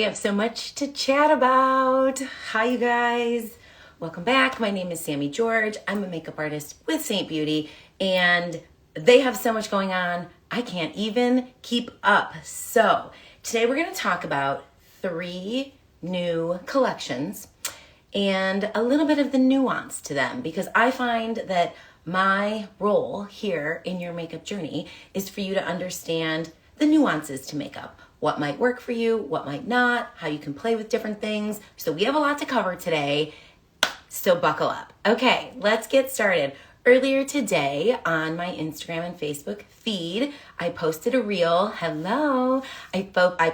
We have so much to chat about. Hi, you guys. Welcome back. My name is Sammy George. I'm a makeup artist with Seint Beauty, and they have so much going on, I can't even keep up. So today we're going to talk about 3 new collections and a little bit of the nuance to them, because I find that my role here in your makeup journey is for you to understand the nuances to makeup. What might work for you, what might not, how you can play with different things. So we have a lot to cover today, so buckle up. Okay, let's get started. Earlier today on my Instagram and Facebook feed, I posted a reel. Hello. I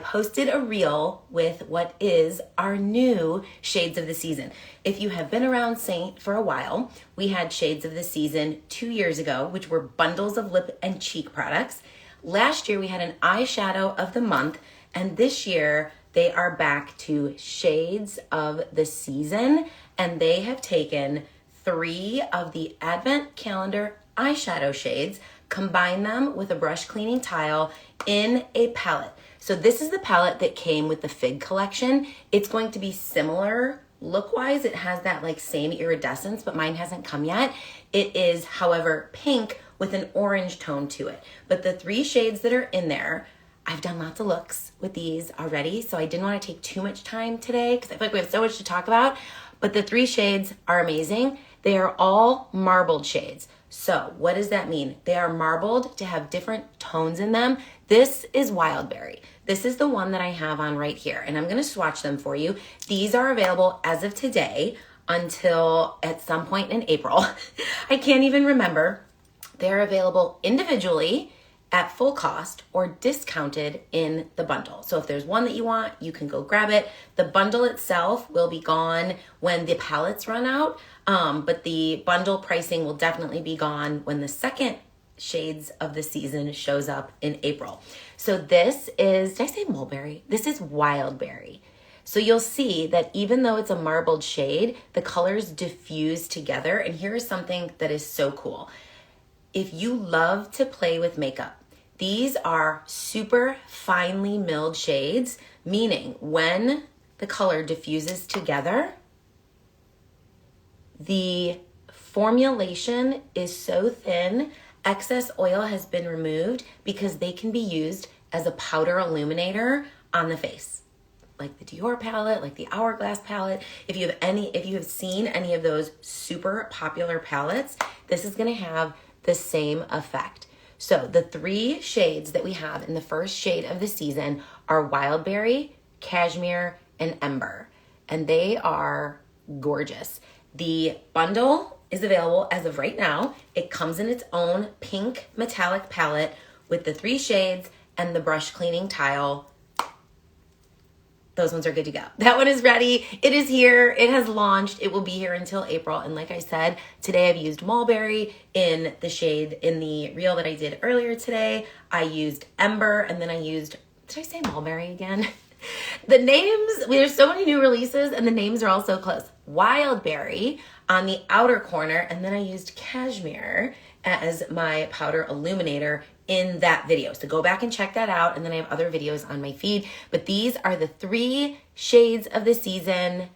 posted a reel with what is our new shades of the season. If you have been around Seint for a while, we had shades of the season 2 years ago, which were bundles of lip and cheek products. Last year we had an eyeshadow of the month, and this year they are back to shades of the season, and they have taken 3 of the Advent Calendar eyeshadow shades, combine them with a brush cleaning tile in a palette. So this is the palette that came with the Fig collection. It's going to be similar look-wise. It has that like same iridescence, but mine hasn't come yet. It is, however, pink with an orange tone to it. But the 3 shades that are in there, I've done lots of looks with these already, so I didn't want to take too much time today because I feel like we have so much to talk about. But the 3 shades are amazing. They are all marbled shades. So what does that mean? They are marbled to have different tones in them. This is Wildberry. This is the one that I have on right here, and I'm going to swatch them for you. These are available as of today until at some point in April. I can't even remember. They're available individually at full cost or discounted in the bundle. So if there's one that you want, you can go grab it. The bundle itself will be gone when the palettes run out, but the bundle pricing will definitely be gone when the second shades of the season shows up in April. So this is, did I say mulberry? This is Wildberry. So you'll see that even though it's a marbled shade, the colors diffuse together. And here is something that is so cool. If you love to play with makeup, these are super finely milled shades, meaning when the color diffuses together, the formulation is so thin, excess oil has been removed because they can be used as a powder illuminator on the face. Like the Dior palette, like the Hourglass palette. If you have seen any of those super popular palettes, this is gonna have the same effect. So the 3 shades that we have in the first shade of the season are Wildberry, Cashmere, and Ember. And they are gorgeous. The bundle is available as of right now. It comes in its own pink metallic palette with the 3 shades and the brush cleaning tile. Those ones are good to go. That one is ready. It is here. It has launched. It will be here until April. And like I said, today I've used Mulberry in the shade in the reel that I did earlier today. I used Ember, and then I used, did I say Mulberry again? The names, there's so many new releases and the names are all so close. Wildberry on the outer corner, and then I used Cashmere as my powder illuminator in that video. So go back and check that out. And then I have other videos on my feed. But these are the 3 shades of the season.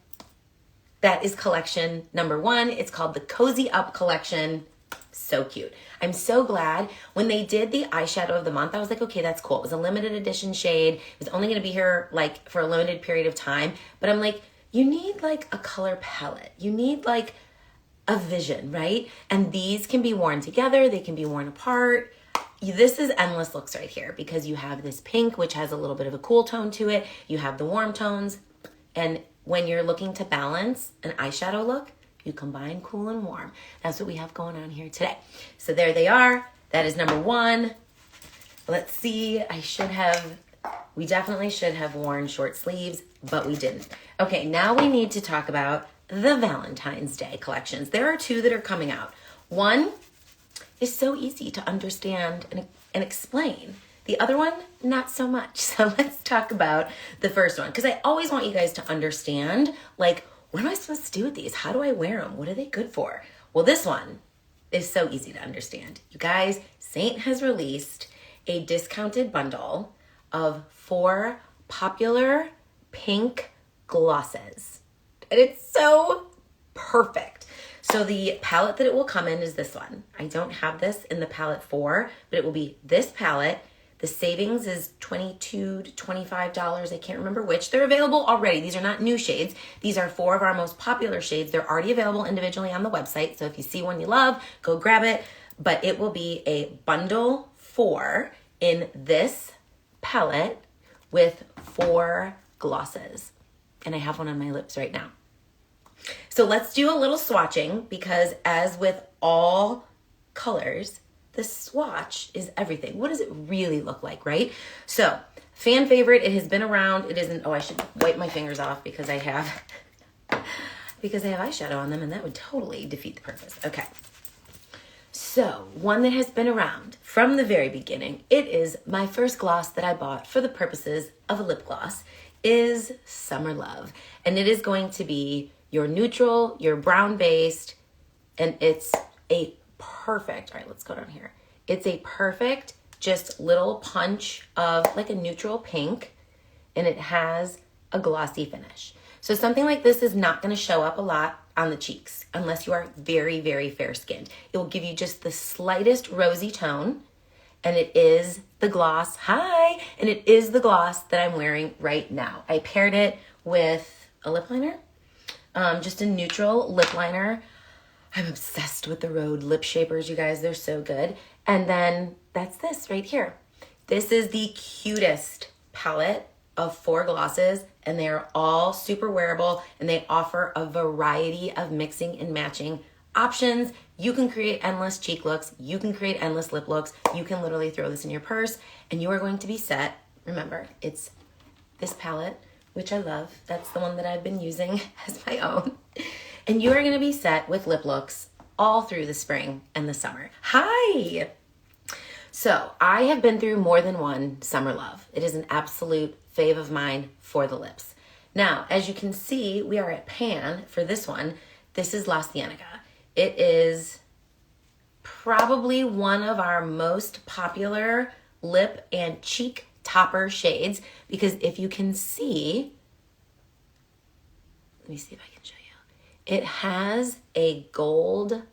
That is collection number 1. It's called the Cozy Up collection. So cute. I'm so glad when they did the eyeshadow of the month, I was like, okay, that's cool. It was a limited edition shade. It was only going to be here like for a limited period of time. But I'm like, you need like a color palette. You need like a vision, right? And these can be worn together. They can be worn apart. This is endless looks right here because you have this pink, which has a little bit of a cool tone to it. You have the warm tones. And when you're looking to balance an eyeshadow look, you combine cool and warm. That's what we have going on here today. So there they are. That is number 1. Let's see. We definitely should have worn short sleeves, but we didn't. Okay, now we need to talk about the Valentine's Day collections. There are 2 that are coming out. One is so easy to understand and explain. The other one, not so much. So let's talk about the first one, because I always want you guys to understand, like, what am I supposed to do with these? How do I wear them? What are they good for? Well, this one is so easy to understand. You guys, Seint has released a discounted bundle of 4 popular pink glosses. And it's so perfect. So the palette that it will come in is this one. I don't have this in the palette 4, but it will be this palette. The savings is $22 to $25. I can't remember which. They're available already. These are not new shades. These are 4 of our most popular shades. They're already available individually on the website. So if you see one you love, go grab it. But it will be a bundle 4 in this palette with 4 glosses. And I have one on my lips right now. So let's do a little swatching, because as with all colors, the swatch is everything. What does it really look like, right? So, fan favorite, it has been around. It isn't, oh, I should wipe my fingers off because I have eyeshadow on them, and that would totally defeat the purpose. Okay. So, one that has been around from the very beginning, it is my first gloss that I bought for the purposes of a lip gloss, is Summer Love. And it is going to be your neutral, your brown based, and it's a perfect, all right, let's go down here. It's a perfect, just little punch of like a neutral pink, and it has a glossy finish. So something like this is not gonna show up a lot on the cheeks unless you are very, very fair skinned. It will give you just the slightest rosy tone, and it is the gloss, and it is the gloss that I'm wearing right now. I paired it with a lip liner, just a neutral lip liner. I'm obsessed with the Rhode lip shapers, you guys. They're so good. And then that's this right here. This is the cutest palette of 4 glosses, and they are all super wearable, and they offer a variety of mixing and matching options. You can create endless cheek looks. You can create endless lip looks. You can literally throw this in your purse, and you are going to be set. Remember, it's this palette, which I love. That's the one that I've been using as my own. And you are going to be set with lip looks all through the spring and the summer. Hi! So I have been through more than one Summer Love. It is an absolute fave of mine for the lips. Now, as you can see, we are at pan for this one. This is La Cienega. It is probably one of our most popular lip and cheek topper shades, because if you can see, let me see if I can show you. It has a gold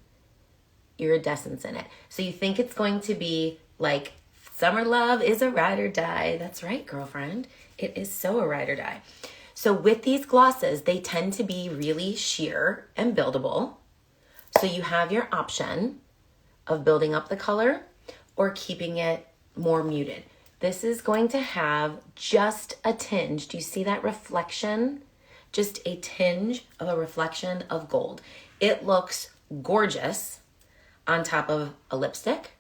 iridescence in it. So you think it's going to be like Summer Love is a ride or die. That's right, girlfriend. It is so a ride or die. So with these glosses, they tend to be really sheer and buildable. So you have your option of building up the color or keeping it more muted. This is going to have just a tinge. Do you see that reflection? Just a tinge of a reflection of gold. It looks gorgeous on top of a lipstick,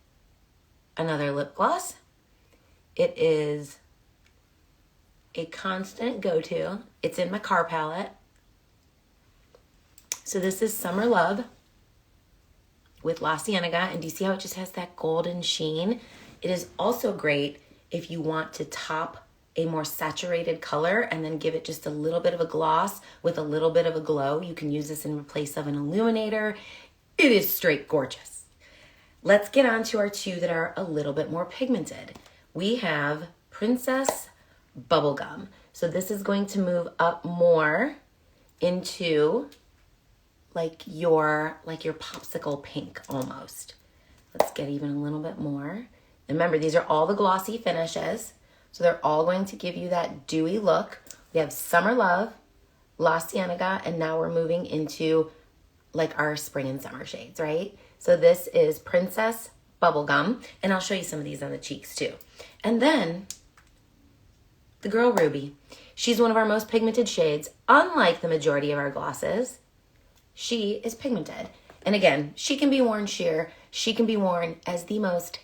another lip gloss. It is a constant go-to. It's in my car palette. So this is Summer Love with La Cienega, and do you see how it just has that golden sheen? It is also great if you want to top a more saturated color and then give it just a little bit of a gloss with a little bit of a glow. You can use this in place of an illuminator. It is straight gorgeous. Let's get on to our 2 that are a little bit more pigmented. We have Princess Bubblegum. So this is going to move up more into like your popsicle pink almost. Let's get even a little bit more. Remember, these are all the glossy finishes. So they're all going to give you that dewy look. We have Summer Love, La Cienega, and now we're moving into like our spring and summer shades, right? So this is Princess Bubblegum, and I'll show you some of these on the cheeks too. And then the girl Ruby. She's one of our most pigmented shades. Unlike the majority of our glosses, she is pigmented. And again, she can be worn sheer. She can be worn as the most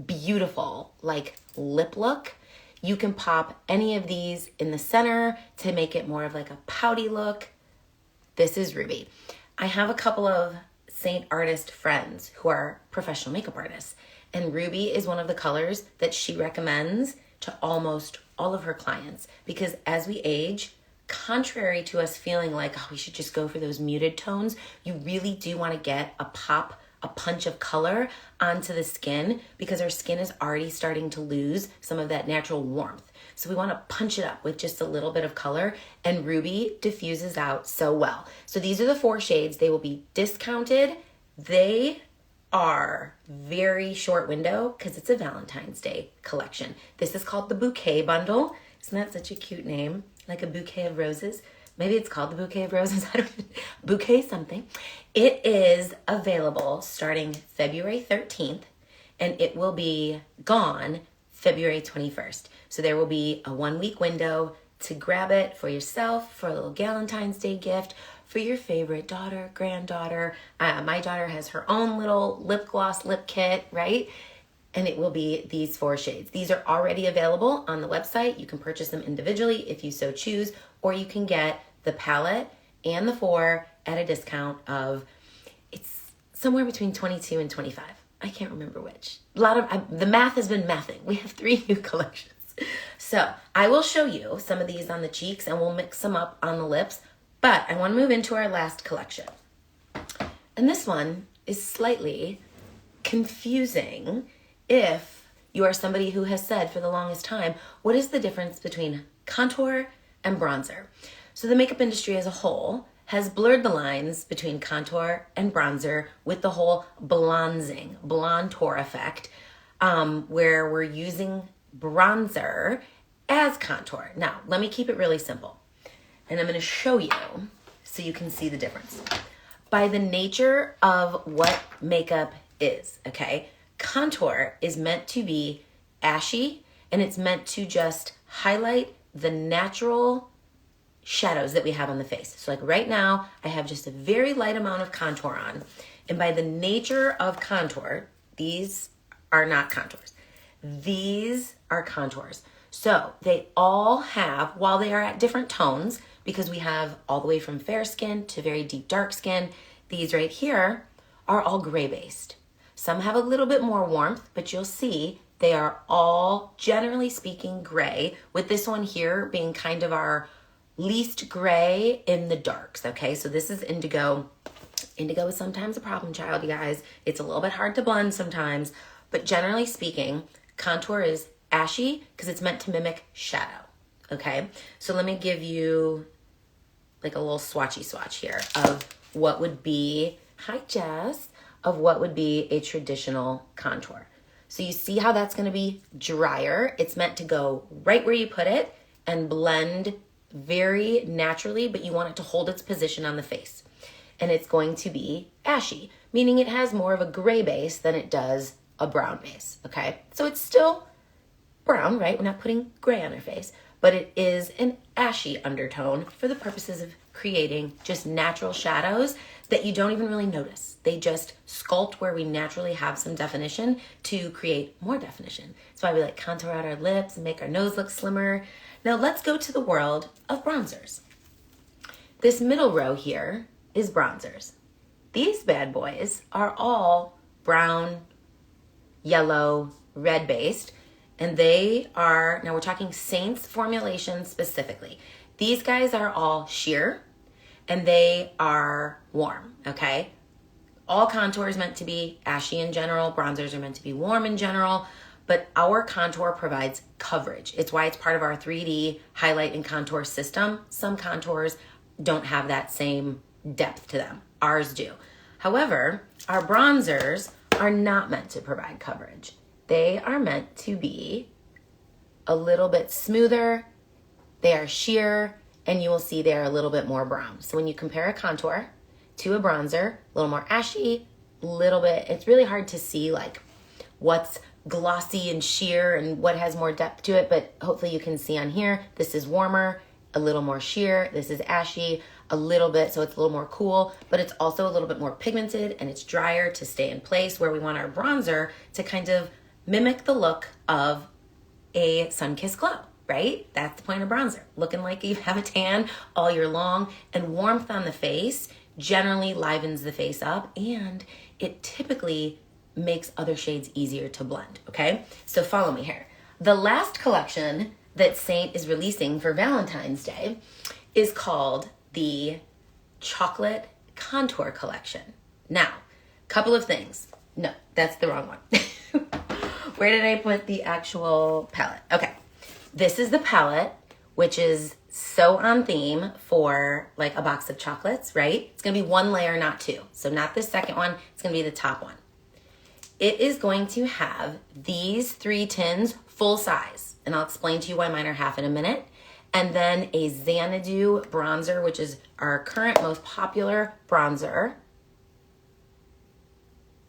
beautiful like lip look. You can pop any of these in the center to make it more of like a pouty look. This is Ruby. I have a couple of Seint artist friends who are professional makeup artists, and Ruby is one of the colors that she recommends to almost all of her clients, because as we age, contrary to us feeling like, oh, we should just go for those muted tones, you really do want to get a pop, a punch of color onto the skin, because our skin is already starting to lose some of that natural warmth. So we want to punch it up with just a little bit of color, and Ruby diffuses out so well. So these are the 4 shades. They will be discounted. They are very short window because it's a Valentine's Day collection. This is called the Bouquet Bundle. Isn't that such a cute name? Like a bouquet of roses. Maybe it's called the Bouquet of Roses. I don't know. Bouquet something. It is available starting February 13th, and it will be gone February 21st. So there will be a 1-week window to grab it for yourself, for a little Valentine's Day gift, for your favorite daughter, granddaughter. My daughter has her own little lip gloss lip kit, right? And it will be these 4 shades. These are already available on the website. You can purchase them individually if you so choose, or you can get the palette and the 4 at a discount of, it's somewhere between 22 and 25. I can't remember which. The math has been mathing. We have 3 new collections. So I will show you some of these on the cheeks and we'll mix them up on the lips, but I want to move into our last collection. And this one is slightly confusing if you are somebody who has said for the longest time, what is the difference between contour and bronzer? So the makeup industry as a whole has blurred the lines between contour and bronzer with the whole blonzing, blondour effect, where we're using bronzer as contour. Now, let me keep it really simple. And I'm going to show you so you can see the difference. By the nature of what makeup is, okay? Contour is meant to be ashy, and it's meant to just highlight the natural shadows that we have on the face. So like right now, I have just a very light amount of contour on. And by the nature of contour, these are not contours. These are contours. So they all have, while they are at different tones, because we have all the way from fair skin to very deep dark skin, these right here are all gray based. Some have a little bit more warmth, but you'll see they are all, generally speaking, gray, with this one here being kind of our least gray in the darks, okay? So this is indigo. Indigo is sometimes a problem child, you guys. It's a little bit hard to blend sometimes, but generally speaking, contour is ashy because it's meant to mimic shadow, okay? So let me give you like a little swatchy swatch here of what would be, hi Jess, of what would be a traditional contour. So you see how that's gonna be drier. It's meant to go right where you put it and blend very naturally, but you want it to hold its position on the face. And it's going to be ashy, meaning it has more of a gray base than it does a brown base, okay? So it's still brown, right? We're not putting gray on our face, but it is an ashy undertone for the purposes of creating just natural shadows that you don't even really notice. They just sculpt where we naturally have some definition to create more definition. That's why we like contour out our lips and make our nose look slimmer. Now let's go to the world of bronzers. This middle row here is bronzers. These bad boys are all brown, yellow, red based, and they are, now we're talking Seint's formulation specifically. These guys are all sheer and they are warm, okay? All contour is meant to be ashy in general, bronzers are meant to be warm in general, but our contour provides coverage. It's why it's part of our 3D highlight and contour system. Some contours don't have that same depth to them. Ours do. However, our bronzers are not meant to provide coverage. They are meant to be a little bit smoother. They are sheer, and you will see they are a little bit more brown. So when you compare a contour to a bronzer, a little more ashy, little bit, it's really hard to see like what's glossy and sheer and what has more depth to it, but hopefully you can see on here, this is warmer, a little more sheer, this is ashy, a little bit, so it's a little more cool, but it's also a little bit more pigmented and it's drier to stay in place, where we want our bronzer to kind of mimic the look of a sun-kissed glow, right? That's the point of bronzer, looking like you have a tan all year long, and warmth on the face generally livens the face up, and it typically makes other shades easier to blend, okay? So follow me here. The last collection that Seint is releasing for Valentine's Day is called the Chocolate Contour Collection. Now, couple of things. No, that's the wrong one. Where did I put the actual palette? Okay. This is the palette, which is so on theme for like a box of chocolates, right? It's gonna be one layer, not two. So not the second one, it's gonna be the top one. It is going to have these 3 tins full size, and I'll explain to you why mine are half in a minute. And then a Xanadu bronzer, which is our current most popular bronzer,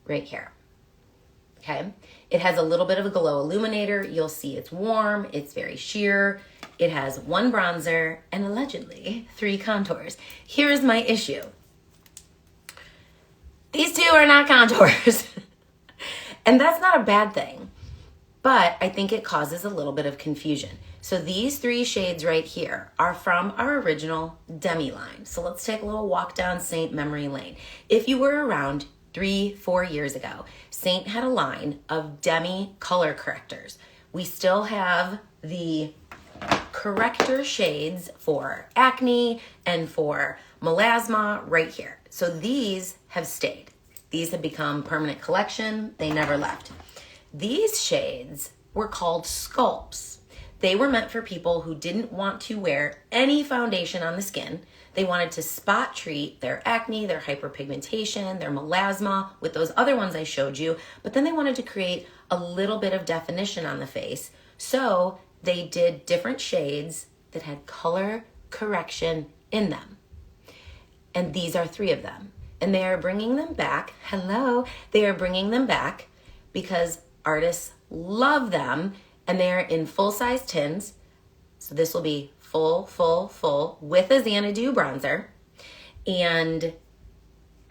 right here. Okay, it has a little bit of a glow illuminator. You'll see it's warm, it's very sheer. It has 1 bronzer and allegedly 3 contours. Here's my issue. These 2 are not contours. And that's not a bad thing, but I think it causes a little bit of confusion. So these 3 shades right here are from our original Demi line. So let's take a little walk down Seint memory lane. If you were around 3-4 years ago, Seint had a line of Demi color correctors. We still have the corrector shades for acne and for melasma right here. So these have stayed. These have become permanent collection. They never left. These shades were called sculpts. They were meant for people who didn't want to wear any foundation on the skin. They wanted to spot treat their acne, their hyperpigmentation, their melasma with those other ones I showed you, but then they wanted to create a little bit of definition on the face. So they did different shades that had color correction in them. And these are 3 of them. And they are bringing them back. Hello. They are bringing them back because artists love them, and they're in full-size tins. So this will be full with a Xanadu bronzer. And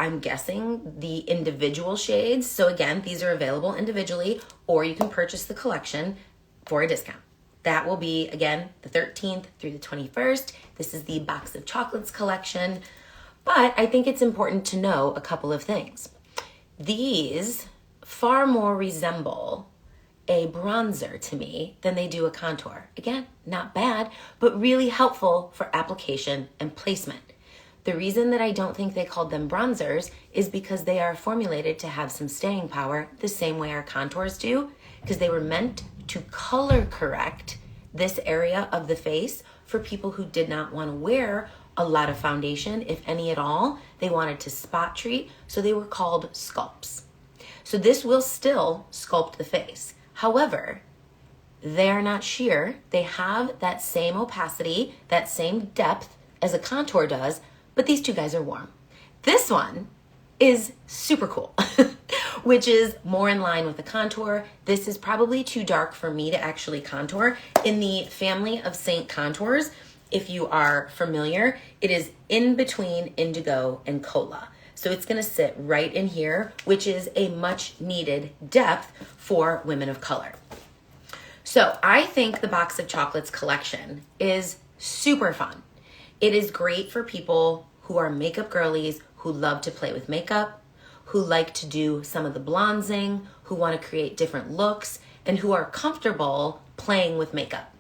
I'm guessing the individual shades. So again, these are available individually, or you can purchase the collection for a discount. That will be, again, the 13th through the 21st. This is the Box of Chocolates collection. But I think it's important to know a couple of things. These far more resemble a bronzer to me than they do a contour. Again, not bad, but really helpful for application and placement. The reason that I don't think they called them bronzers is because they are formulated to have some staying power the same way our contours do, because they were meant to color correct this area of the face for people who did not want to wear a lot of foundation, if any at all. They wanted to spot treat, so they were called sculpts. So this will still sculpt the face. However, they're not sheer. They have that same opacity, that same depth as a contour does, but these 2 guys are warm. This one is super cool, which is more in line with the contour. This is probably too dark for me to actually contour. In the family of Seint contours, if you are familiar, it is in between indigo and cola. So it's gonna sit right in here, which is a much needed depth for women of color. So I think the Box of Chocolates collection is super fun. It is great for people who are makeup girlies, who love to play with makeup, who like to do some of the bronzing, who want to create different looks, and who are comfortable playing with makeup.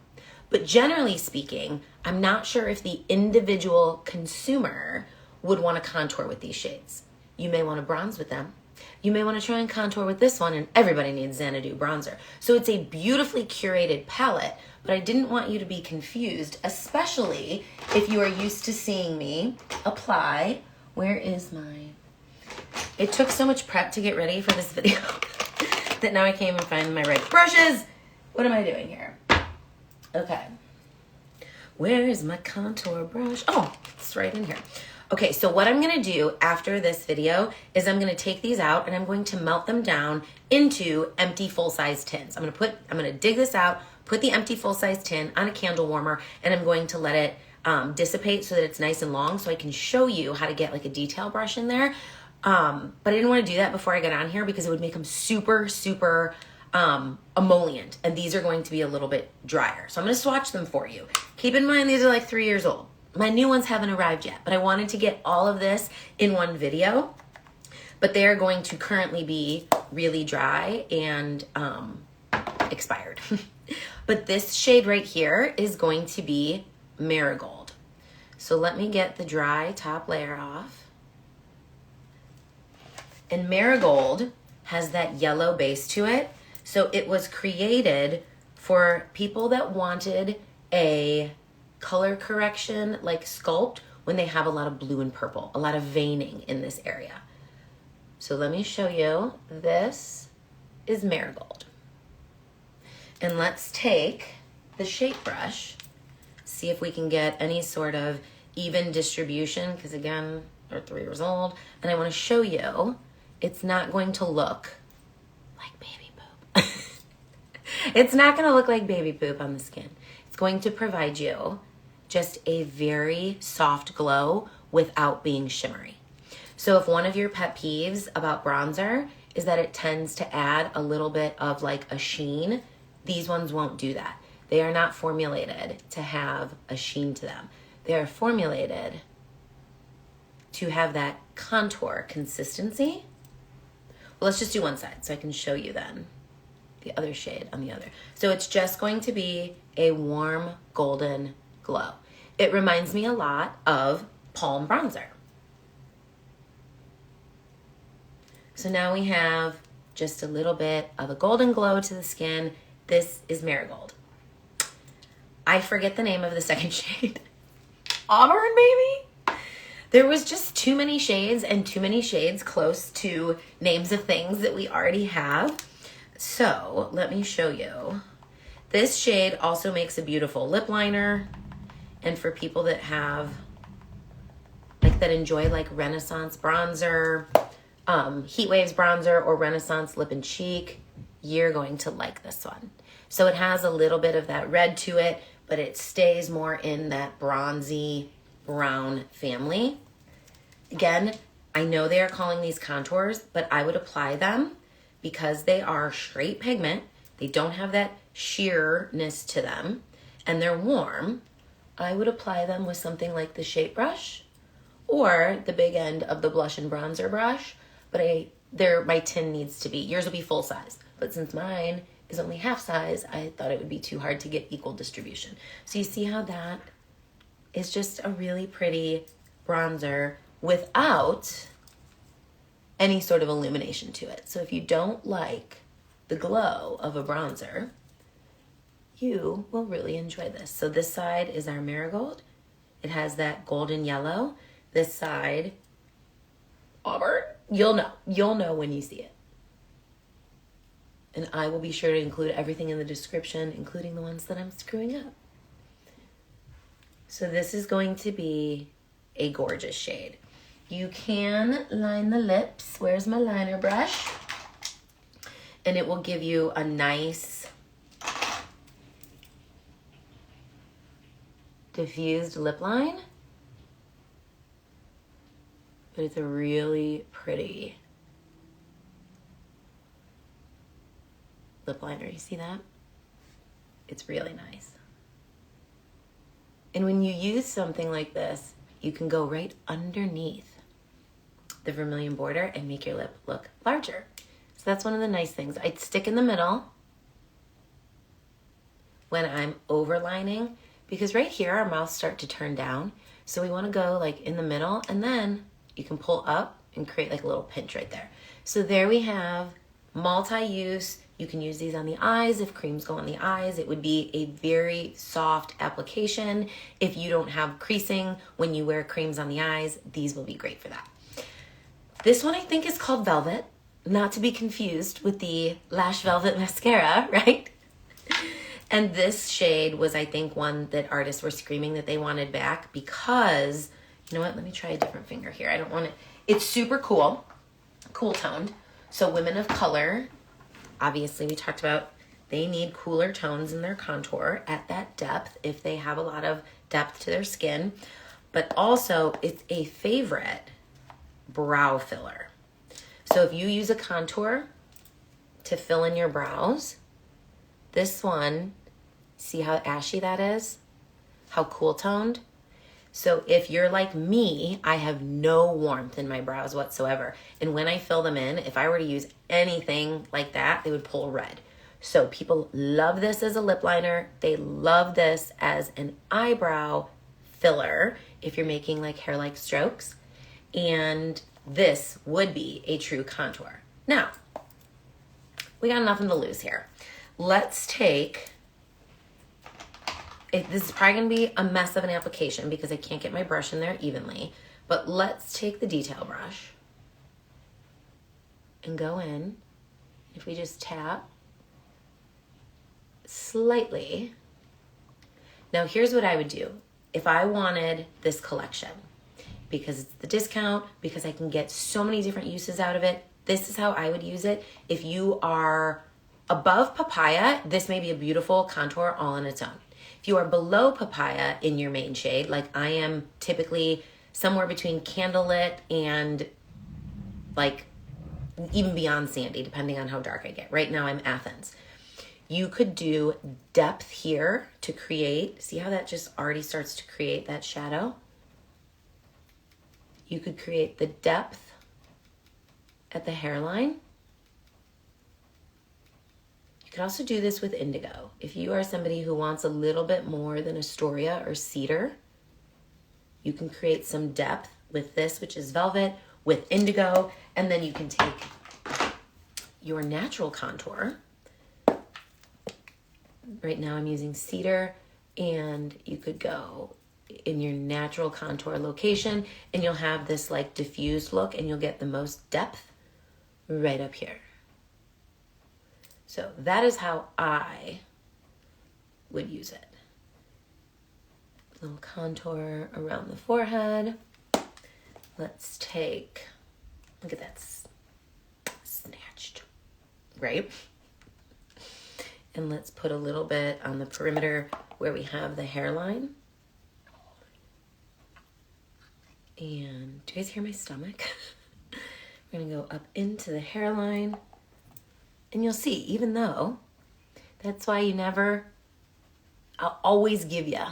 But generally speaking, I'm not sure if the individual consumer would want to contour with these shades. You may want to bronze with them. You may want to try and contour with this one, and everybody needs Xanadu bronzer. So it's a beautifully curated palette, but I didn't want you to be confused, especially if you are used to seeing me apply. Where is my... It took so much prep to get ready for this video that now I can't even find my right brushes. What am I doing here? Okay. Where is my contour brush? Oh, it's right in here. Okay, so what I'm gonna do after this video is I'm gonna take these out and I'm going to melt them down into empty full-size tins. I'm gonna dig this out, put the empty full-size tin on a candle warmer, and I'm going to let it dissipate so that it's nice and long so I can show you how to get like a detail brush in there. But I didn't want to do that before I got on here because it would make them super emollient, and these are going to be a little bit drier. So I'm going to swatch them for you. Keep in mind these are like 3 years old. My new ones haven't arrived yet, but I wanted to get all of this in one video. But they are going to currently be really dry and expired. But this shade right here is going to be Marigold. So let me get the dry top layer off. And Marigold has that yellow base to it. So it was created For people that wanted a color correction like sculpt when they have a lot of blue and purple, a lot of veining in this area. So let me show you. This is Marigold. And let's take the shape brush, see if we can get any sort of even distribution, because again, they're 3 years old, and I want to show you it's not going to look like baby poop. It's not going to look like baby poop on the skin. It's going to provide you just a very soft glow without being shimmery. So if one of your pet peeves about bronzer is that it tends to add a little bit of like a sheen, these ones won't do that. They are not formulated to have a sheen to them. They are formulated to have that contour consistency. Well, let's just do one side so I can show you then the other shade on the other. So it's just going to be a warm golden glow. It reminds me a lot of Palm bronzer. So now we have just a little bit of a golden glow to the skin. This is Marigold. I forget the name of the second shade. Auburn, maybe? There was just too many shades and too many shades close to names of things that we already have. So let me show you. This shade also makes a beautiful lip liner. And for people that have, like that enjoy like Renaissance bronzer, Heat Waves bronzer, or Renaissance lip and cheek, you're going to like this one. So it has a little bit of that red to it, but it stays more in that bronzy brown family. Again, I know they are calling these contours, but I would apply them because they are straight pigment. They don't have that sheerness to them, and they're warm. I would apply them with something like the shape brush or the big end of the blush and bronzer brush, but my tin needs to be, yours will be full size, but since mine is only half size, I thought it would be too hard to get equal distribution. So you see how that is just a really pretty bronzer without any sort of illumination to it. So if you don't like the glow of a bronzer, you will really enjoy this. So this side is our Marigold. It has that golden yellow. This side, Auburn. You'll know when you see it. And I will be sure to include everything in the description, including the ones that I'm screwing up. So this is going to be a gorgeous shade. You can line the lips. Where's my liner brush? And it will give you a nice diffused lip line. But it's a really pretty lip liner. You see that? It's really nice. And when you use something like this, you can go right underneath the vermilion border and make your lip look larger. So that's one of the nice things. I'd stick in the middle when I'm overlining, because right here our mouths start to turn down. So we want to go like in the middle, and then you can pull up and create like a little pinch right there. So there we have multi-use. You can use these on the eyes. If creams go on the eyes, it would be a very soft application. If you don't have creasing when you wear creams on the eyes, these will be great for that. This one I think is called Velvet, not to be confused with the Lash Velvet Mascara, right? And this shade was, I think, one that artists were screaming that they wanted back because, you know what, let me try a different finger here. I don't want it. It's super cool, cool toned. So women of color, obviously we talked about they need cooler tones in their contour at that depth if they have a lot of depth to their skin. But also it's a favorite brow filler. So if you use a contour to fill in your brows, this one, see how ashy that is? How cool toned? So if you're like me, I have no warmth in my brows whatsoever. And when I fill them in, if I were to use anything like that, they would pull red. So people love this as a lip liner. They love this as an eyebrow filler if you're making like hair-like strokes. And this would be a true contour. Now, we got nothing to lose here. Let's take This is probably going to be a mess of an application because I can't get my brush in there evenly. But let's take the detail brush and go in. If we just tap slightly. Now here's what I would do if I wanted this collection, because it's the discount, because I can get so many different uses out of it. This is how I would use it. If you are above papaya, this may be a beautiful contour all on its own. If you are below papaya in your main shade, like I am typically somewhere between candlelit and like even beyond sandy, depending on how dark I get. Right now I'm Athens. You could do depth here to create, see how that just already starts to create that shadow? You could create the depth at the hairline. You could also do this with indigo. If you are somebody who wants a little bit more than Astoria or cedar, you can create some depth with this, which is velvet, with indigo, and then you can take your natural contour. Right now I'm using cedar, and you could go in your natural contour location and you'll have this like diffused look and you'll get the most depth right up here. So that is how I would use it. Little contour around the forehead. Let's take, look at that, snatched, right? And let's put a little bit on the perimeter where we have the hairline. And do you guys hear my stomach? We're gonna go up into the hairline. And you'll see, even though, that's why I'll always give you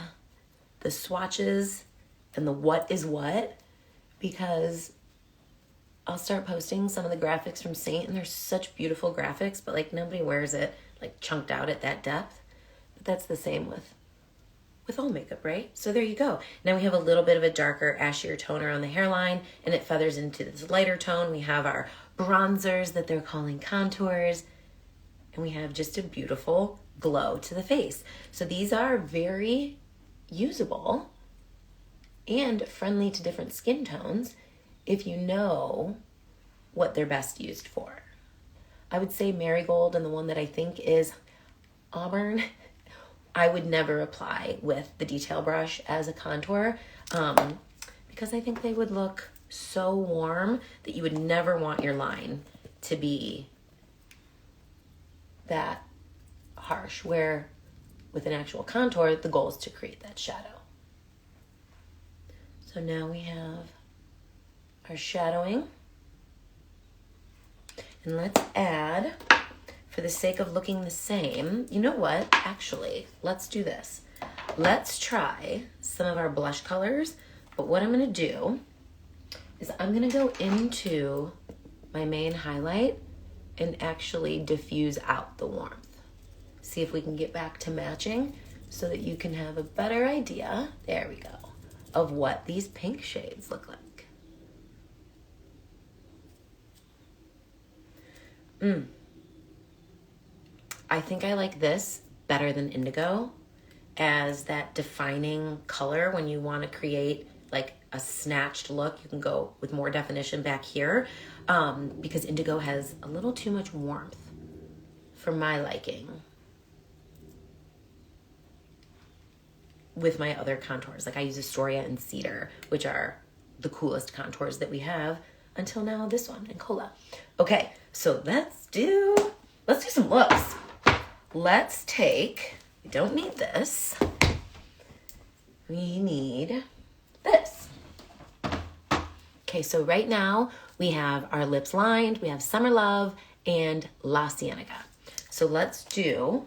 the swatches and the what is what, because I'll start posting some of the graphics from Seint, and they're such beautiful graphics, but like nobody wears it like chunked out at that depth. But that's the same with all makeup, right? So there you go. Now we have a little bit of a darker, ashier tone around the hairline, and it feathers into this lighter tone. We have our bronzers that they're calling contours, and we have just a beautiful glow to the face. So these are very usable and friendly to different skin tones if you know what they're best used for. I would say marigold, and the one that I think is auburn, I would never apply with the detail brush as a contour because I think they would look so warm that you would never want your line to be that harsh, where with an actual contour, the goal is to create that shadow. So now we have our shadowing. And let's add, for the sake of looking the same, you know what? Actually, let's do this. Let's try some of our blush colors, but what I'm gonna do is I'm gonna go into my main highlight and actually diffuse out the warmth. See if we can get back to matching so that you can have a better idea, there we go, of what these pink shades look like. I think I like this better than indigo as that defining color. When you want to create like a snatched look, you can go with more definition back here because indigo has a little too much warmth for my liking with my other contours. Like I use Astoria and Cedar, which are the coolest contours that we have until now, this one and Cola. Okay, so let's do some looks. Let's take, we don't need this. We need this. Okay, so right now we have our lips lined, we have Summer Love and La Cienega. So let's do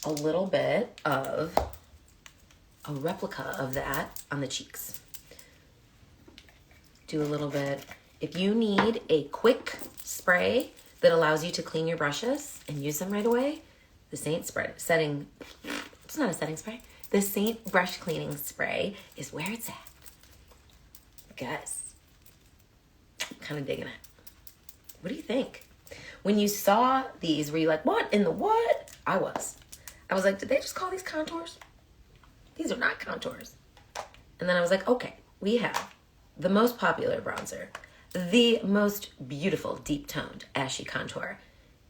a little bit of a replica of that on the cheeks. Do a little bit. If you need a quick spray that allows you to clean your brushes and use them right away, the Seint it's not a setting spray. The Seint brush cleaning spray is where it's at. Guys, I'm kind of digging it. What do you think? When you saw these, were you like, what in the what? I was like, did they just call these contours? These are not contours. And then I was like, okay, we have the most popular bronzer, the most beautiful deep toned ashy contour,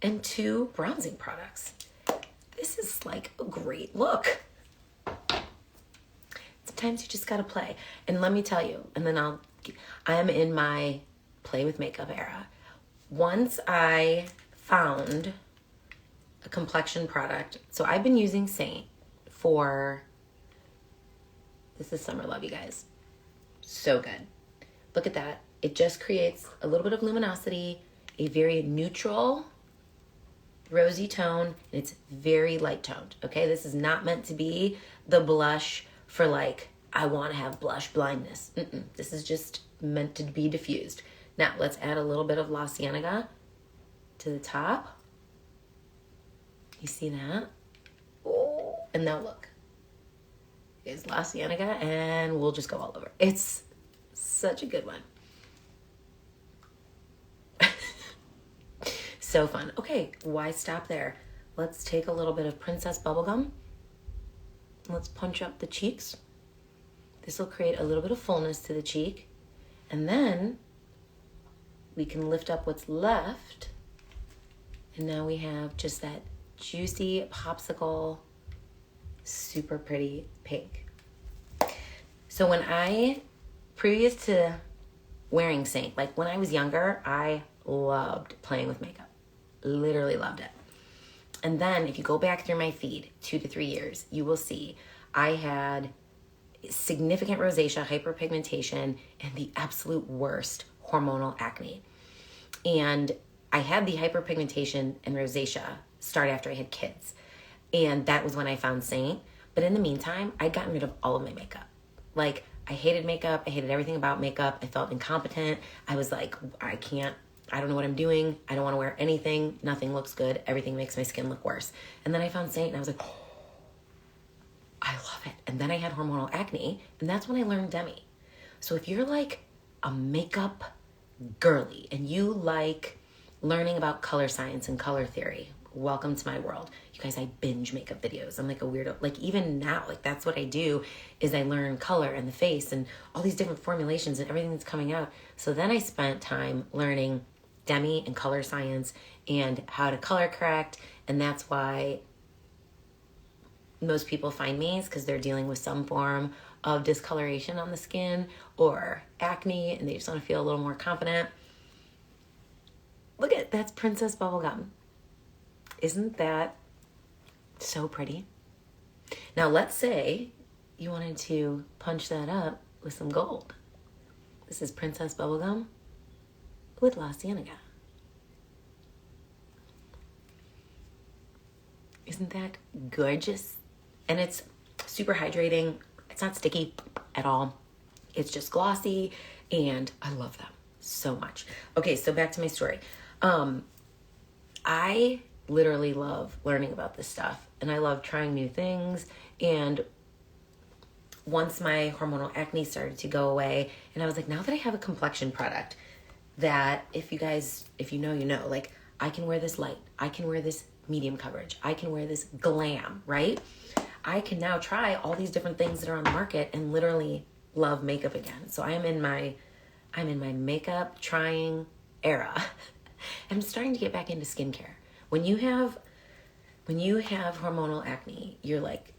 and 2 bronzing products. This is like a great look. Sometimes you just gotta play. And let me tell you, and then I am in my play with makeup era. Once I found a complexion product, so I've been using Seint for, this is Summer Love, you guys. So good. Look at that. It just creates a little bit of luminosity, a very neutral, rosy tone, and it's very light toned, okay? This is not meant to be the blush for like, I want to have blush blindness. This is just meant to be diffused. Now, let's add a little bit of La Cienega to the top. You see that? Oh, and now look. Is La Cienega, and we'll just go all over. It's such a good one. So fun. Okay, why stop there? Let's take a little bit of Princess Bubblegum. Let's punch up the cheeks. This will create a little bit of fullness to the cheek. And then we can lift up what's left. And now we have just that juicy popsicle, super pretty pink. So previous to wearing Seint, like when I was younger, I loved playing with makeup. Literally loved it. And then if you go back through my feed 2 to 3 years, you will see I had significant rosacea, hyperpigmentation, and the absolute worst hormonal acne. And I had the hyperpigmentation and rosacea start after I had kids. And that was when I found Seint. But in the meantime, I'd gotten rid of all of my makeup. Like, I hated makeup. I hated everything about makeup. I felt incompetent. I was like, I don't know what I'm doing. I don't want to wear anything. Nothing looks good. Everything makes my skin look worse. And then I found Seint and I was like, oh, I love it. And then I had hormonal acne, and that's when I learned Demi. So if you're like a makeup girly and you like learning about color science and color theory, welcome to my world. You guys, I binge makeup videos. I'm like a weirdo. Like even now, like that's what I do is I learn color and the face and all these different formulations and everything that's coming out. So then I spent time learning Demi and color science and how to color correct. And that's why most people find me, is because they're dealing with some form of discoloration on the skin or acne and they just want to feel a little more confident. Look at, that's Princess Bubblegum. Isn't that so pretty? Now let's say you wanted to punch that up with some gold. This is Princess Bubblegum with La Cienega. Isn't that gorgeous? And it's super hydrating. It's not sticky at all. It's just glossy and I love them so much. Okay, so back to my story. I literally love learning about this stuff and I love trying new things. And once my hormonal acne started to go away and I was like, now that I have a complexion product that if you know, like I can wear this light, I can wear this medium coverage, I can wear this glam, right? I can now try all these different things that are on the market and literally love makeup again. So I'm in my makeup trying era. I'm starting to get back into skincare. When you have hormonal acne, you're like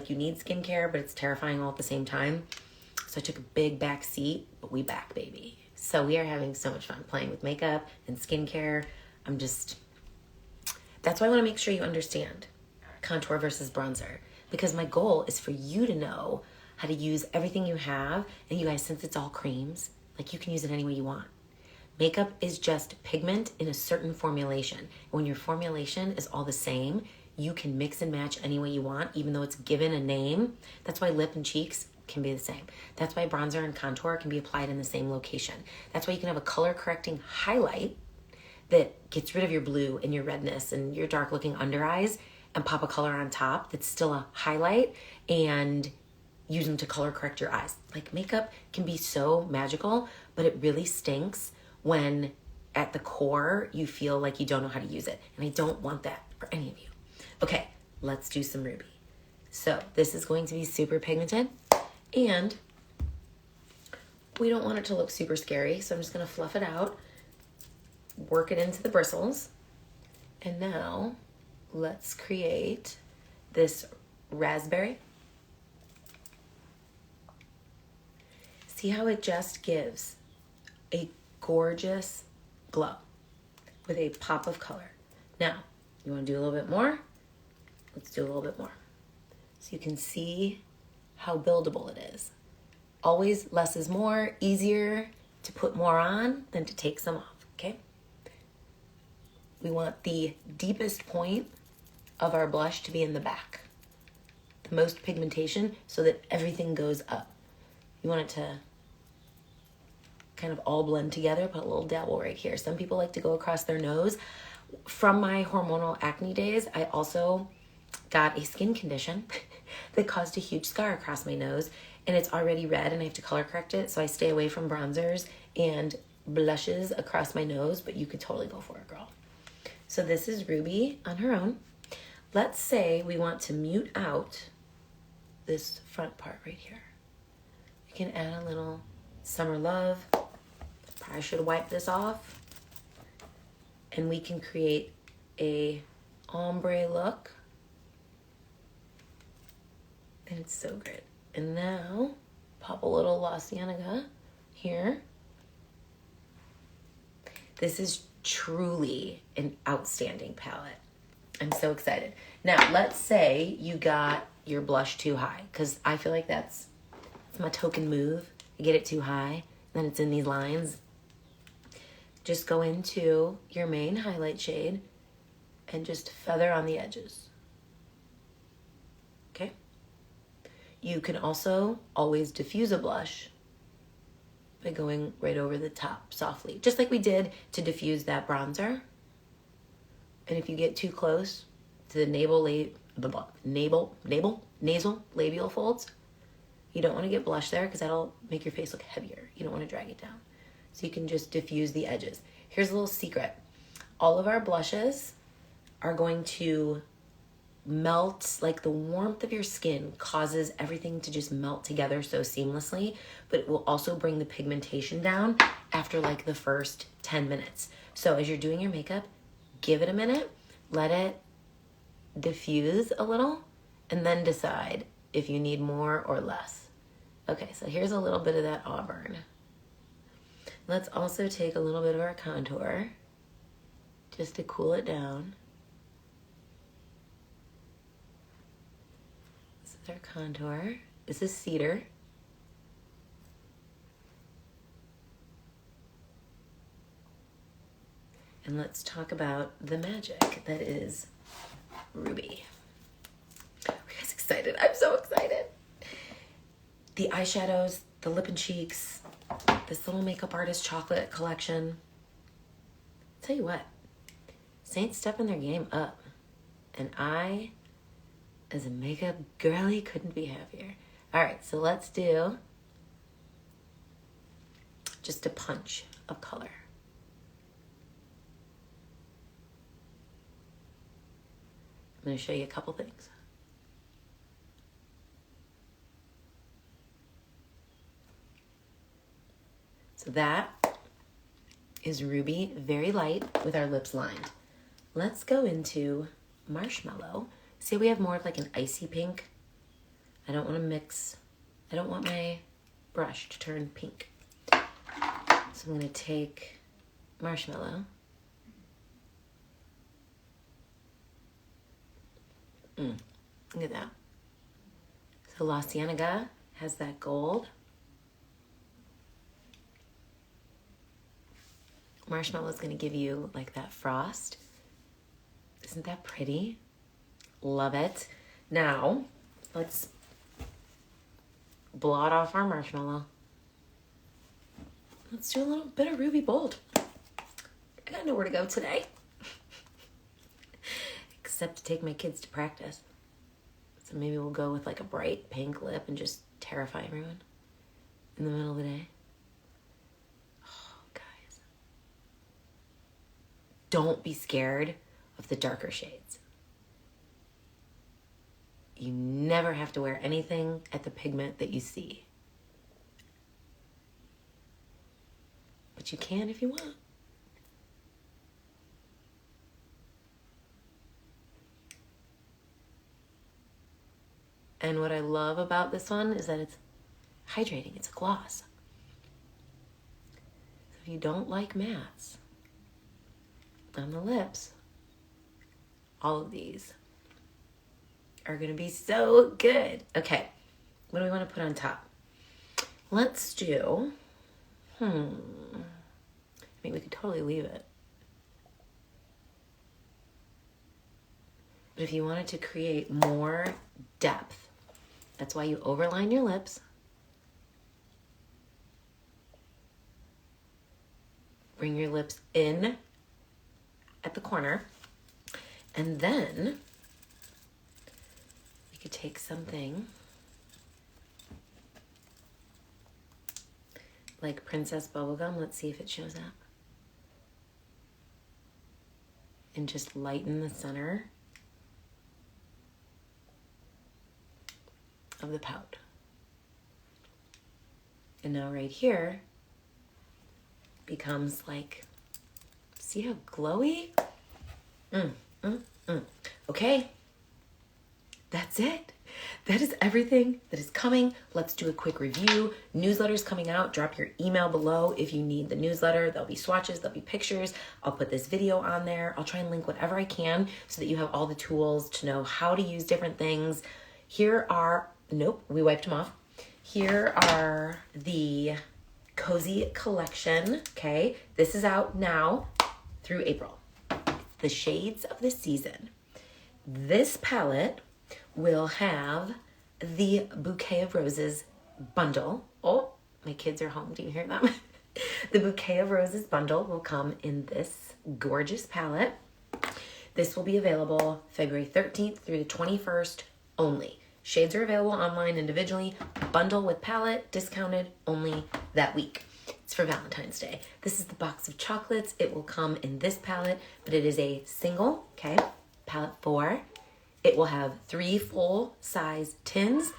you need skincare, but it's terrifying all at the same time. So I took a big back seat, but we back, baby. So we are having so much fun playing with makeup and skincare. That's why I want to make sure you understand contour versus bronzer, because my goal is for you to know how to use everything you have. And you guys, since it's all creams, like you can use it any way you want. Makeup is just pigment in a certain formulation. When your formulation is all the same, you can mix and match any way you want, even though it's given a name. That's why lip and cheeks can be the same. That's why bronzer and contour can be applied in the same location. That's why you can have a color correcting highlight that gets rid of your blue and your redness and your dark looking under eyes and pop a color on top that's still a highlight and use them to color correct your eyes. Like makeup can be so magical, but it really stinks when at the core you feel like you don't know how to use it. And I don't want that for any of you. Okay, let's do some Ruby. So this is going to be super pigmented, and we don't want it to look super scary, so I'm just gonna fluff it out, work it into the bristles, and now let's create this raspberry. See how it just gives a gorgeous glow with a pop of color. Now, you want to do a little bit more? Let's do a little bit more. So you can see how buildable it is. Always less is more, easier to put more on than to take some off, okay? We want the deepest point of our blush to be in the back. The most pigmentation so that everything goes up. You want it to kind of all blend together, put a little dabble right here. Some people like to go across their nose. From my hormonal acne days, I also got a skin condition that caused a huge scar across my nose, and it's already red and I have to color correct it, so I stay away from bronzers and blushes across my nose, but you could totally go for it, girl. So this is Ruby on her own. Let's say we want to mute out this front part right here. You can add a little Summer Love. Probably should wipe this off. And we can create a ombre look. And it's so good. And now, pop a little La Cienega here. This is truly an outstanding palette. I'm so excited. Now, let's say you got your blush too high, because I feel like that's my token move. You get it too high, then it's in these lines. Just go into your main highlight shade and just feather on the edges. Okay? You can also always diffuse a blush by going right over the top softly, just like we did to diffuse that bronzer. And if you get too close to the nasal labial folds, you don't want to get blush there because that'll make your face look heavier. You don't want to drag it down. So you can just diffuse the edges. Here's a little secret. All of our blushes are going to melt, like the warmth of your skin causes everything to just melt together so seamlessly, but it will also bring the pigmentation down after like the first 10 minutes. So as you're doing your makeup, give it a minute, let it diffuse a little, and then decide if you need more or less. Okay, so here's a little bit of that auburn. Let's also take a little bit of our contour just to cool it down. This is our contour. This is cedar. And let's talk about the magic that is Ruby. Are you guys excited? I'm so excited. The eyeshadows, the lip and cheeks, this little makeup artist chocolate collection. I'll tell you what, Seint stepping their game up. And I, as a makeup girly, couldn't be happier. All right, so let's do just a punch of color. I'm going to show you a couple things. So that is Ruby, very light with our lips lined. Let's go into Marshmallow. See, we have more of like an icy pink. I don't want to mix. I don't want my brush to turn pink. So I'm going to take Marshmallow. Look at that. So La Cienega has that gold. Marshmallow is going to give you like that frost. Isn't that pretty? Love it. Now, let's blot off our marshmallow. Let's do a little bit of Ruby Bold. I got nowhere to go today. Except to take my kids to practice. So maybe we'll go with like a bright pink lip and just terrify everyone in the middle of the day. Don't be scared of the darker shades. You never have to wear anything at the pigment that you see. But you can if you want. And what I love about this one is that it's hydrating. It's a gloss. So if you don't like mattes on the lips, all of these are going to be so good. Okay, what do we want to put on top? Let's do, I mean, we could totally leave it. But if you wanted to create more depth, that's why you overline your lips. Bring your lips in at the corner. And then we could take something like Princess Bubblegum. Let's see if it shows up. And just lighten the center of the pout. And now right here becomes like, see how glowy? Okay, that's it. That is everything that is coming. Let's do a quick review. Newsletter's coming out. Drop your email below if you need the newsletter. There'll be swatches, there'll be pictures. I'll put this video on there. I'll try and link whatever I can so that you have all the tools to know how to use different things. Here are, nope, we wiped them off. Here are the Cozy Collection, okay? This is out now through April. The shades of the season. This palette will have the Bouquet of Roses bundle. Oh, my kids are home. Do you hear them? The Bouquet of Roses bundle will come in this gorgeous palette. This will be available February 13th through the 21st only. Shades are available online individually. Bundle with palette, discounted only that week. It's for Valentine's Day. This is the box of chocolates. It will come in this palette, but it is a single, okay? Palette 4. It will have 3 full-size tins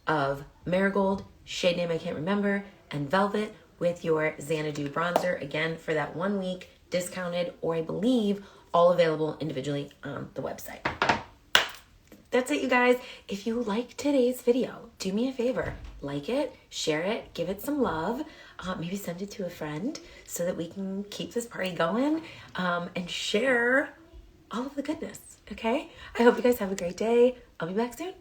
of Marigold, shade name I can't remember, and Velvet with your Xanadu bronzer. Again, for that 1 week, discounted, or I believe all available individually on the website. That's it, you guys. If you like today's video, do me a favor. Like it, share it, give it some love. Maybe send it to a friend so that we can keep this party going and share all of the goodness, okay? I hope you guys have a great day. I'll be back soon.